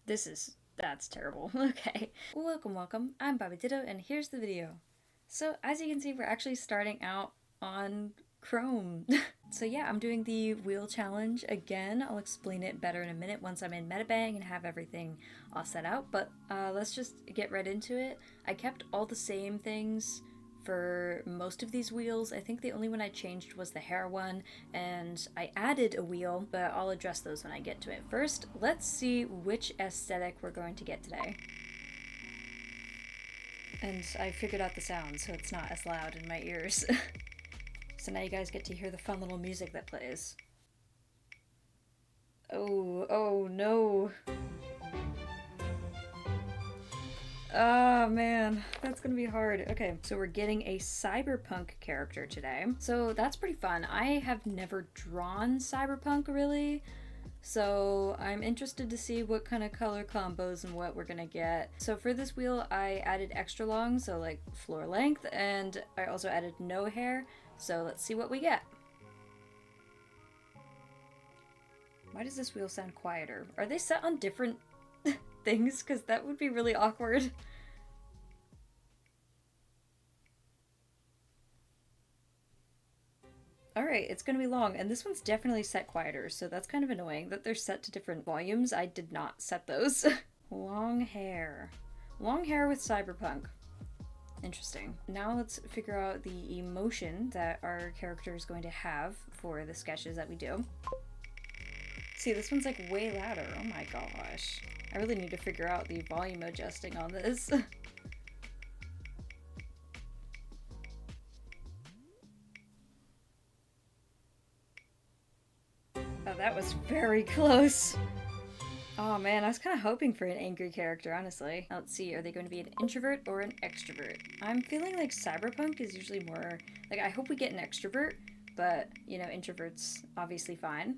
That's terrible. Okay. Welcome. I'm Bobby Ditto, and here's the video. So, as you can see, we're actually starting out on Chrome. So yeah, I'm doing the wheel challenge again. I'll explain it better in a minute once I'm in Metabang and have everything all set out, but let's just get right into it. I kept all the same things for most of these wheels. I think the only one I changed was the hair one, and I added a wheel, but I'll address those when I get to it. First, let's see which aesthetic we're going to get today. And I figured out the sound, so it's not as loud in my ears. So now you guys get to hear the fun little music that plays. Oh no. Oh man, that's gonna be hard. Okay, so we're getting a cyberpunk character today. So that's pretty fun. I have never drawn cyberpunk really, so I'm interested to see what kind of color combos and what we're gonna get. So for this wheel, I added extra long, so like floor length, and I also added no hair. So let's see what we get. Why does this wheel sound quieter? Are they set on different things? Because that would be really awkward. Alright, it's gonna be long, and this one's definitely set quieter, so that's kind of annoying that they're set to different volumes. I did not set those. Long hair. Long hair with cyberpunk. Interesting. Now let's figure out the emotion that our character is going to have for the sketches that we do. See, this one's like way louder. Oh my gosh. I really need to figure out the volume adjusting on this. Oh, that was very close. Oh man, I was kind of hoping for an angry character, honestly. Now, let's see, are they going to be an introvert or an extrovert? I'm feeling like cyberpunk is usually more... Like, I hope we get an extrovert, but, you know, introvert's obviously fine.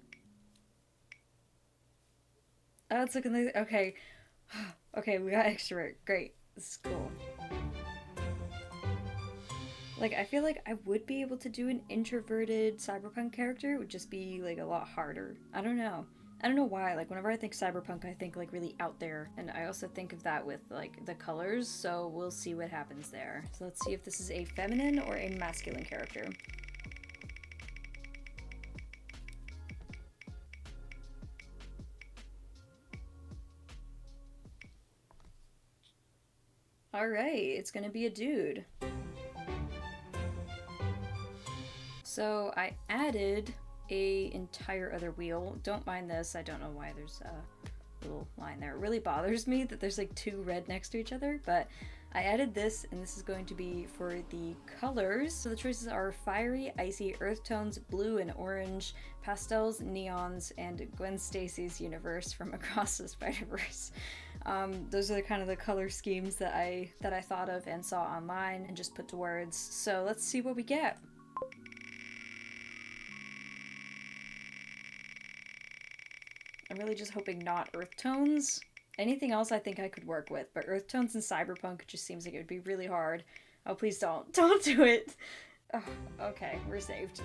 Oh, it's looking like... Okay. Okay, we got extrovert. Great. This is cool. Like, I feel like I would be able to do an introverted cyberpunk character. It would just be, like, a lot harder. I don't know. I don't know why. Like, whenever I think cyberpunk, I think, like, really out there. And I also think of that with, like, the colors. So we'll see what happens there. So let's see if this is a feminine or a masculine character. Alright, it's gonna be a dude. So I added a entire other wheel. Don't mind this. I don't know why there's a little line there. It really bothers me that there's like two red next to each other, but I added this, and this is going to be for the colors. So the choices are fiery, icy, earth tones, blue and orange, pastels, neons, and Gwen Stacy's universe from Across the Spider-Verse. Those are kind of the color schemes that I thought of and saw online and just put to words. So let's see what we get. I'm really just hoping not earth tones. Anything else I think I could work with, but earth tones and cyberpunk just seems like it would be really hard. Oh, please don't. Don't do it! Oh, okay, we're saved.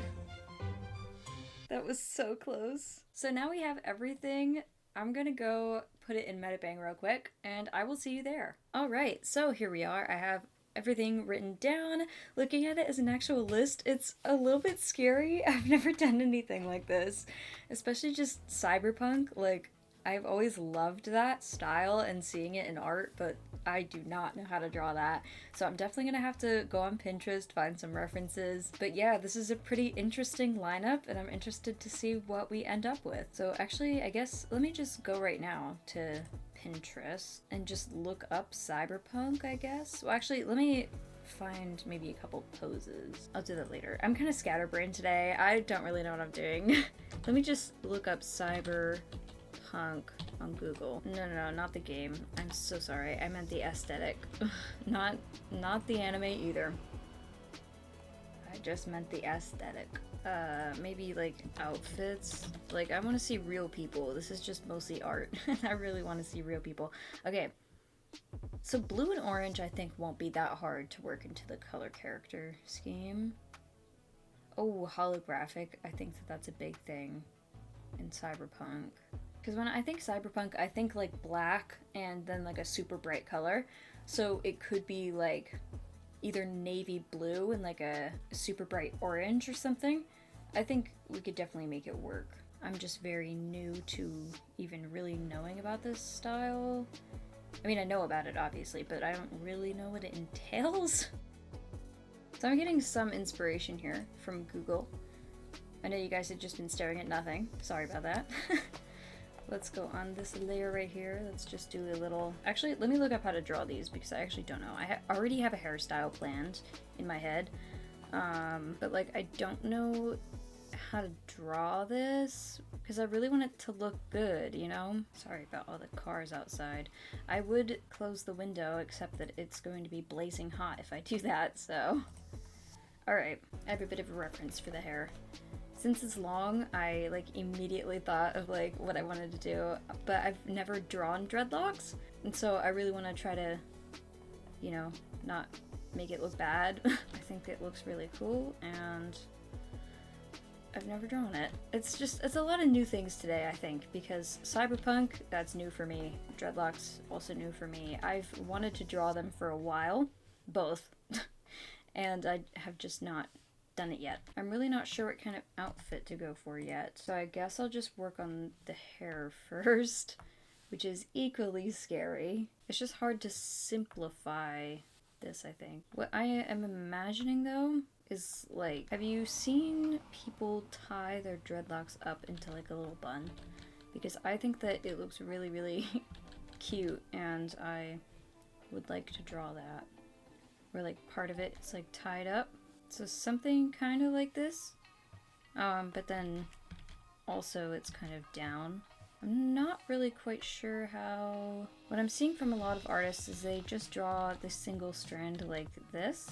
That was so close. So now we have everything. I'm gonna go put it in Metabang real quick, and I will see you there. Alright, so here we are. I have everything written down. Looking at it as an actual list, it's a little bit scary. I've never done anything like this, especially just cyberpunk. Like, I've always loved that style and seeing it in art, but I do not know how to draw that. So I'm definitely gonna have to go on Pinterest, find some references. But yeah, this is a pretty interesting lineup, and I'm interested to see what we end up with. So actually, I guess let me just go right now to Pinterest and just look up cyberpunk, I guess. Well, actually, let me find maybe a couple poses. I'll do that later. I'm kind of scatterbrained today. I don't really know what I'm doing. Let me just look up cyberpunk on Google. No, not the game. I'm so sorry. I meant the aesthetic. not the anime either. I just meant the aesthetic. Maybe like outfits. Like, I want to see real people. This is just mostly art. I really want to see real people. Okay. So blue and orange I think won't be that hard to work into the color character scheme. Oh, holographic. I think that that's a big thing in cyberpunk. Because when I think cyberpunk, I think like black and then like a super bright color. So it could be like either navy blue and like a super bright orange or something. I think we could definitely make it work. I'm just very new to even really knowing about this style. I mean, I know about it obviously, but I don't really know what it entails. So I'm getting some inspiration here from Google. I know you guys have just been staring at nothing. Sorry about that. Let's go on this layer right here. Let's just do a little... Actually, let me look up how to draw these because I actually don't know. I already have a hairstyle planned in my head. But like, I don't know how to draw this because I really want it to look good, you know? Sorry about all the cars outside. I would close the window except that it's going to be blazing hot if I do that, so... Alright, I have a bit of a reference for the hair. Since it's long, I like immediately thought of like what I wanted to do, but I've never drawn dreadlocks, and so I really want to try to, you know, not make it look bad. I think it looks really cool, and I've never drawn it. It's a lot of new things today, I think, because cyberpunk, that's new for me. Dreadlocks, also new for me. I've wanted to draw them for a while, both, and I have just not done it yet. I'm really not sure what kind of outfit to go for yet, so I guess I'll just work on the hair first, which is equally scary. It's just hard to simplify this, I think. What I am imagining though is like, have you seen people tie their dreadlocks up into like a little bun? Because I think that it looks really, really cute, and I would like to draw that. Where like part of it is like tied up. So something kind of like this, but then also it's kind of down. I'm not really quite sure how... What I'm seeing from a lot of artists is they just draw this single strand like this.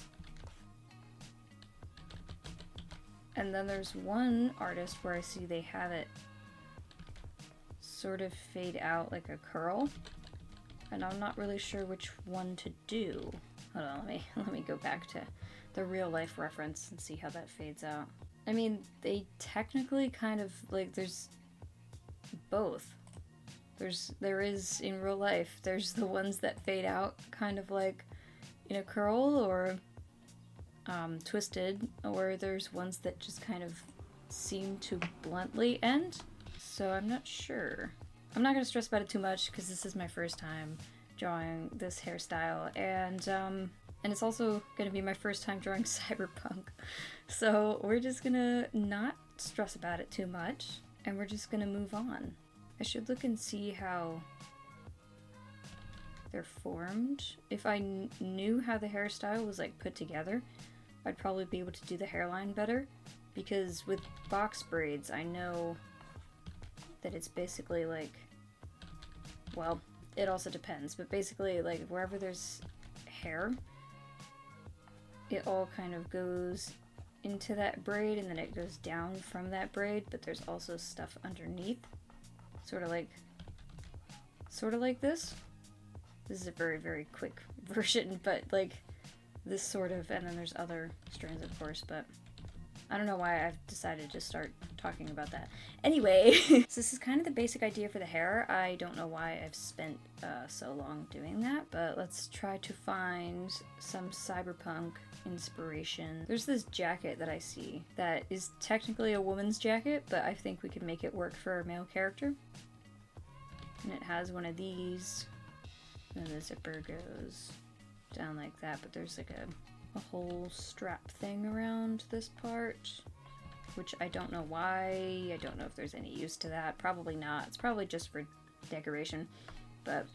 And then there's one artist where I see they have it sort of fade out like a curl. And I'm not really sure which one to do. Hold on, let me go back to the real life reference and see how that fades out. I mean, they technically kind of, like, there's both. There is, in real life, there's the ones that fade out kind of like in a curl or twisted, or there's ones that just kind of seem to bluntly end. So I'm not sure. I'm not gonna stress about it too much because this is my first time drawing this hairstyle, and it's also gonna be my first time drawing cyberpunk. So we're just gonna not stress about it too much, and we're just gonna move on. I should look and see how they're formed. If I knew how the hairstyle was like put together, I'd probably be able to do the hairline better, because with box braids I know that it's basically like, well, it also depends, but basically like wherever there's hair, it all kind of goes into that braid and then it goes down from that braid, but there's also stuff underneath, sort of like this. This is a very, very quick version, but like this sort of, and then there's other strands of course, but I don't know why I've decided to start talking about that. Anyway, so this is kind of the basic idea for the hair. I don't know why I've spent so long doing that, but let's try to find some cyberpunk inspiration. There's this jacket that I see that is technically a woman's jacket, but I think we could make it work for a male character. And it has one of these, and the zipper goes down like that, but there's like a whole strap thing around this part, which I don't know why. I don't know if there's any use to that. Probably not. It's probably just for decoration, but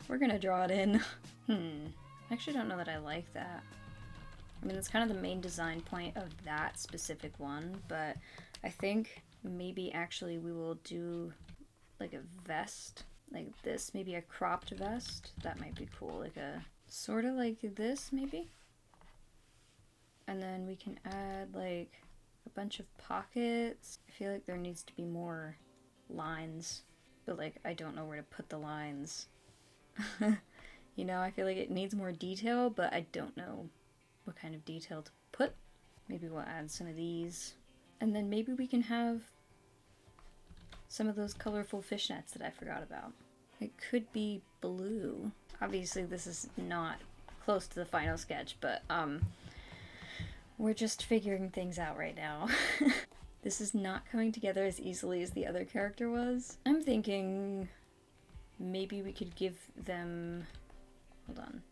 we're gonna draw it in. I actually don't know that I like that. I mean, that's kind of the main design point of that specific one, but I think maybe actually we will do like a vest like this, maybe a cropped vest. That might be cool, like a sort of like this maybe. And then we can add like a bunch of pockets. I feel like there needs to be more lines, but like I don't know where to put the lines. You know, I feel like it needs more detail, but I don't know what kind of detail to put. Maybe we'll add some of these. And then maybe we can have some of those colorful fishnets that I forgot about. It could be blue. Obviously this is not close to the final sketch, but we're just figuring things out right now. This is not coming together as easily as the other character was. I'm thinking maybe we could give them... Hold on.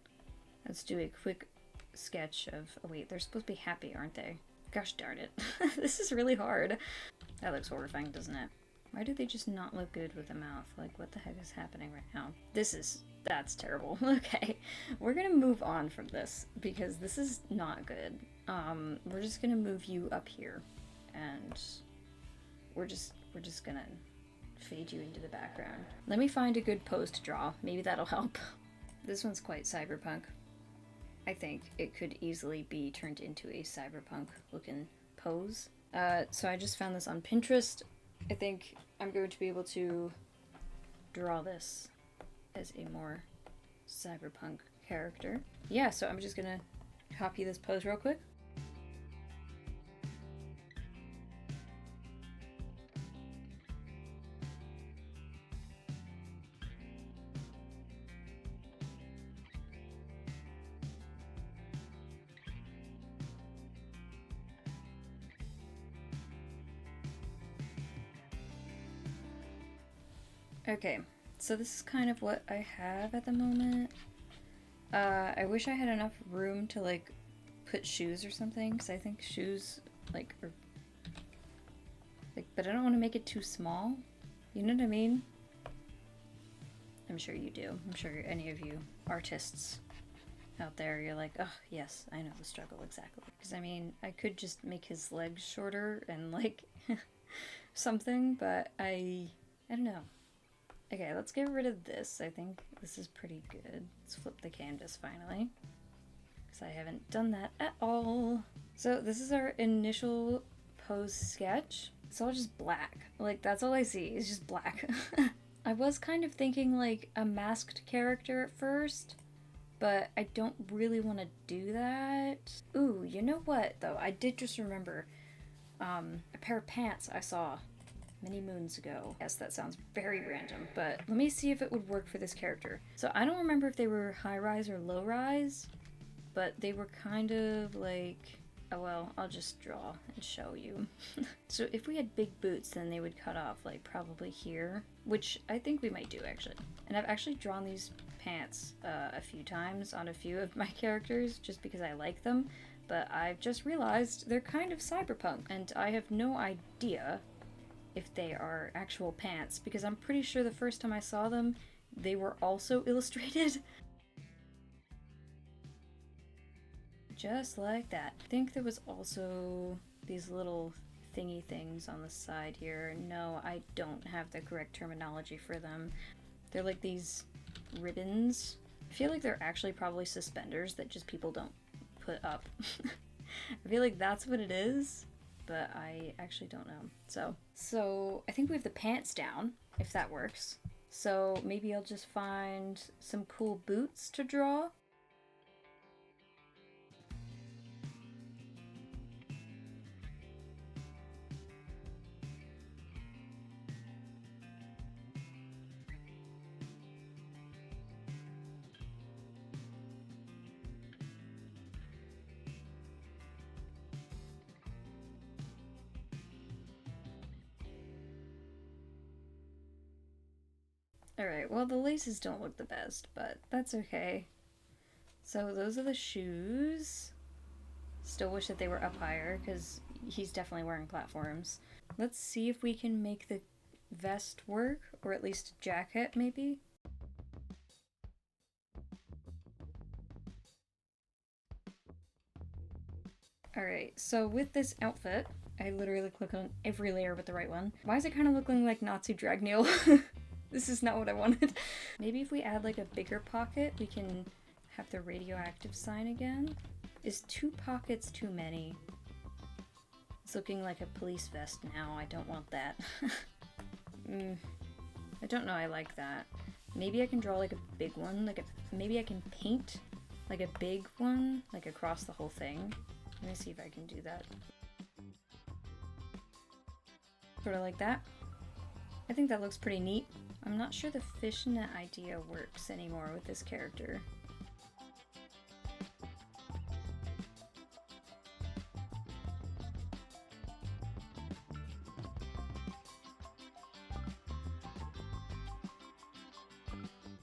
Let's do a quick sketch of... Oh wait, they're supposed to be happy, aren't they? Gosh darn it. This is really hard. That looks horrifying, doesn't it? Why do they just not look good with the mouth? Like, what the heck is happening right now? That's terrible. Okay, we're gonna move on from this because this is not good. We're just gonna move you up here, and we're just gonna fade you into the background. Let me find a good pose to draw. Maybe that'll help. This one's quite cyberpunk. I think it could easily be turned into a cyberpunk looking pose. So I just found this on Pinterest. I think I'm going to be able to draw this as a more cyberpunk character. Yeah, so I'm just gonna copy this pose real quick. Okay, so this is kind of what I have at the moment. I wish I had enough room to like put shoes or something, because I think shoes like are like, but I don't want to make it too small. You know what I mean? I'm sure you do. I'm sure any of you artists out there, you're like, oh yes, I know the struggle exactly. Because I mean, I could just make his legs shorter and like something, but I don't know. Okay, let's get rid of this. I think this is pretty good. Let's flip the canvas finally, because I haven't done that at all. So this is our initial pose sketch. It's all just black. Like, that's all I see is just black. I was kind of thinking like a masked character at first, but I don't really want to do that. Ooh, you know what though? I did just remember a pair of pants I saw many moons ago. Yes, that sounds very random, but let me see if it would work for this character. So I don't remember if they were high-rise or low-rise, but they were kind of like... Oh well, I'll just draw and show you. So if we had big boots, then they would cut off like probably here, which I think we might do actually. And I've actually drawn these pants a few times on a few of my characters just because I like them, but I've just realized they're kind of cyberpunk, and I have no idea if they are actual pants, because I'm pretty sure the first time I saw them, they were also illustrated. Just like that. I think there was also these little thingy things on the side here. No, I don't have the correct terminology for them. They're like these ribbons. I feel like they're actually probably suspenders that just people don't put up. I feel like that's what it is, but I actually don't know. So I think we have the pants down, if that works. So maybe I'll just find some cool boots to draw. Alright, well the laces don't look the best, but that's okay. So those are the shoes. Still wish that they were up higher, because he's definitely wearing platforms. Let's see if we can make the vest work, or at least jacket maybe. Alright, so with this outfit, I literally click on every layer but the right one. Why is it kind of looking like Natsu Dragneel? This is not what I wanted. Maybe if we add like a bigger pocket, we can have the radioactive sign again. Is 2 pockets too many? It's looking like a police vest now. I don't want that. I don't know, I like that. Maybe I can draw like a big one, maybe I can paint like a big one, like across the whole thing. Let me see if I can do that. Sort of like that. I think that looks pretty neat. I'm not sure the fishnet idea works anymore with this character.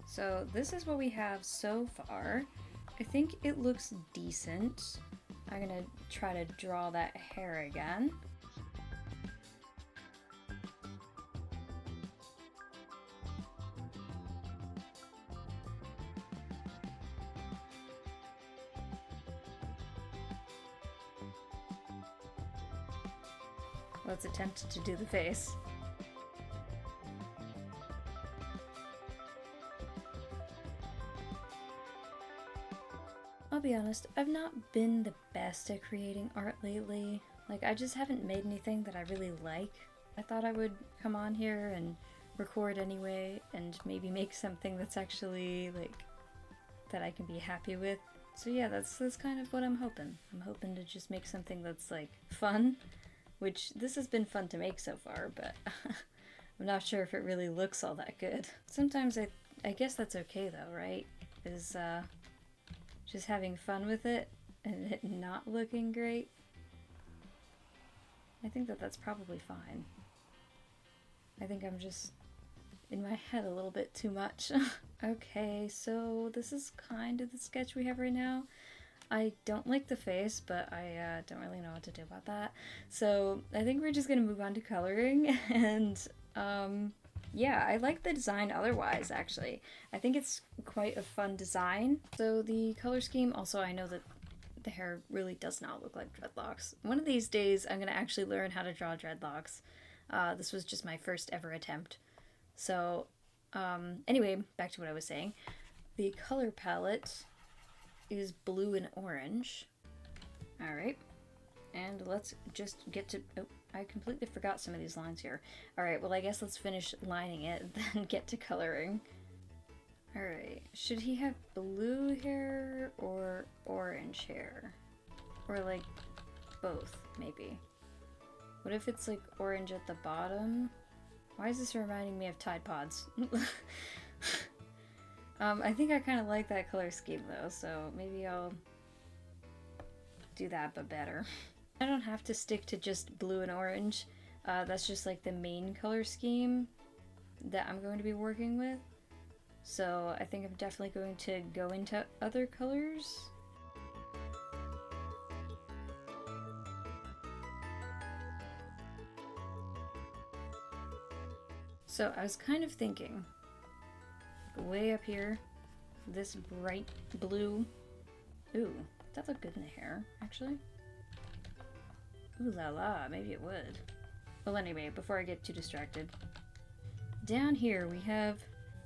So this is what we have so far. I think it looks decent. I'm gonna try to draw that hair again. Let's attempt to do the face. I'll be honest, I've not been the best at creating art lately. Like, I just haven't made anything that I really like. I thought I would come on here and record anyway, and maybe make something that's actually, like, that I can be happy with. So yeah, that's kind of what I'm hoping. I'm hoping to just make something that's, like, fun, which this has been fun to make so far, but I'm not sure if it really looks all that good. Sometimes I guess that's okay though, right? Is, just having fun with it and it not looking great. I think that that's probably fine. I think I'm just in my head a little bit too much. Okay, so this is kind of the sketch we have right now. I don't like the face, but I don't really know what to do about that. So I think we're just gonna move on to coloring and yeah, I like the design otherwise, actually. I think it's quite a fun design. So the color scheme, also I know that the hair really does not look like dreadlocks. One of these days I'm gonna actually learn how to draw dreadlocks. This was just my first ever attempt. So anyway, back to what I was saying. The color palette is blue and orange. Alright. And let's just get to... Oh, I completely forgot some of these lines here. Alright, well I guess let's finish lining it, then get to coloring. Alright, should he have blue hair or orange hair? Or like both, maybe. What if it's like orange at the bottom? Why is this reminding me of Tide Pods? I think I kind of like that color scheme though, so maybe I'll do that but better. I don't have to stick to just blue and orange. That's just like the main color scheme that I'm going to be working with. So I think I'm definitely going to go into other colors. So I was kind of thinking, way up here, this bright blue. Ooh, that looked good in the hair, actually. Ooh la la, maybe it would. Well anyway, before I get too distracted. Down here we have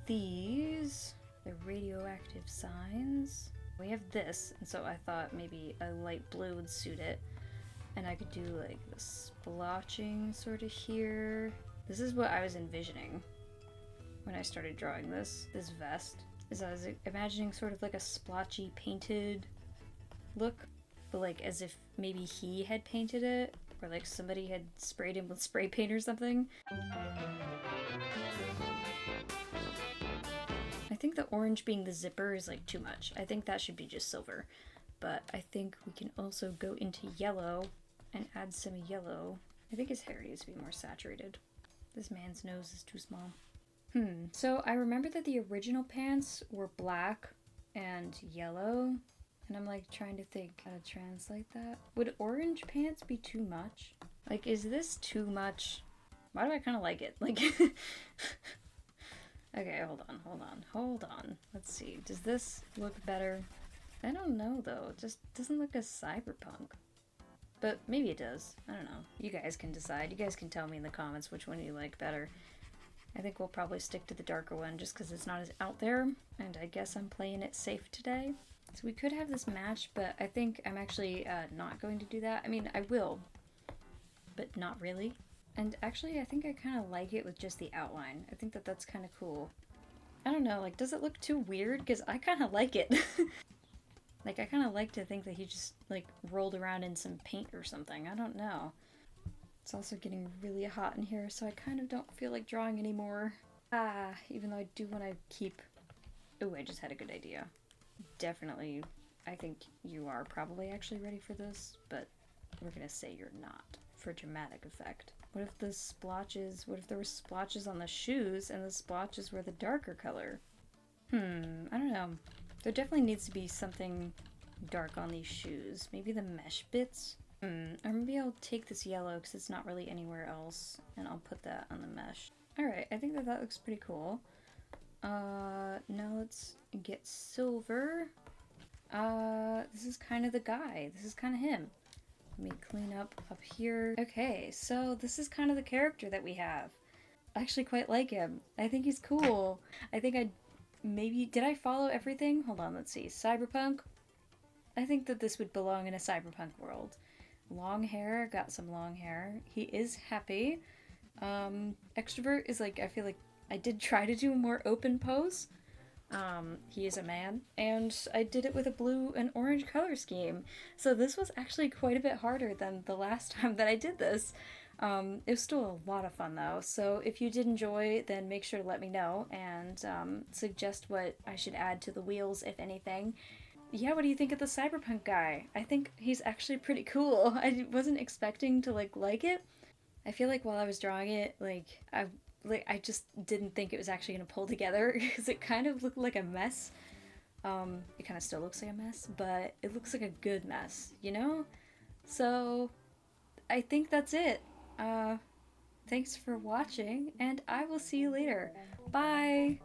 these. The radioactive signs. We have this, and so I thought maybe a light blue would suit it. And I could do like the splotching sort of here. This is what I was envisioning when I started drawing this vest. Is I was imagining sort of like a splotchy painted look. But like as if maybe he had painted it, or like somebody had sprayed him with spray paint or something. I think the orange being the zipper is like too much. I think that should be just silver. But I think we can also go into yellow and add some yellow. I think his hair needs to be more saturated. This man's nose is too small. So I remember that the original pants were black and yellow. And I'm like trying to think how to translate that. Would orange pants be too much? Like, is this too much? Why do I kind of like it? Like, okay, hold on. Let's see. Does this look better? I don't know though. It just doesn't look as cyberpunk. But maybe it does. I don't know. You guys can decide. You guys can tell me in the comments which one you like better. I think we'll probably stick to the darker one just because it's not as out there. And I guess I'm playing it safe today. So we could have this match, but I think I'm actually not going to do that. I mean, I will, but not really. And actually, I think I kind of like it with just the outline. I think that that's kind of cool. I don't know, like, does it look too weird? Because I kind of like it. Like, I kind of like to think that he just, like, rolled around in some paint or something. I don't know. It's also getting really hot in here, so I kind of don't feel like drawing anymore. Even though I do want to keep... Oh, I just had a good idea. Definitely, I think you are probably actually ready for this, but we're gonna say you're not, for dramatic effect. What if the splotches, what if there were splotches on the shoes and the splotches were the darker color? I don't know. There definitely needs to be something dark on these shoes. Maybe the mesh bits? Or maybe I'll take this yellow because it's not really anywhere else, and I'll put that on the mesh. Alright, I think that looks pretty cool. Now let's get silver. This is kind of the guy. This is kind of him. Let me clean up here. Okay, so this is kind of the character that we have. I actually quite like him. I think he's cool. I think did I follow everything? Hold on, let's see. Cyberpunk? I think that this would belong in a cyberpunk world. Long hair, got some long hair. He is happy. Extrovert is like, I feel like I did try to do a more open pose. He is a man, and I did it with a blue and orange color scheme. So this was actually quite a bit harder than the last time that I did this. It was still a lot of fun though, so if you did enjoy, then make sure to let me know and suggest what I should add to the wheels, if anything. Yeah, what do you think of the cyberpunk guy? I think he's actually pretty cool. I wasn't expecting to like it. I feel like while I was drawing it, I just didn't think it was actually gonna pull together because it kind of looked like a mess. It kind of still looks like a mess, but it looks like a good mess, you know? So I think that's it. Thanks for watching, and I will see you later. Bye!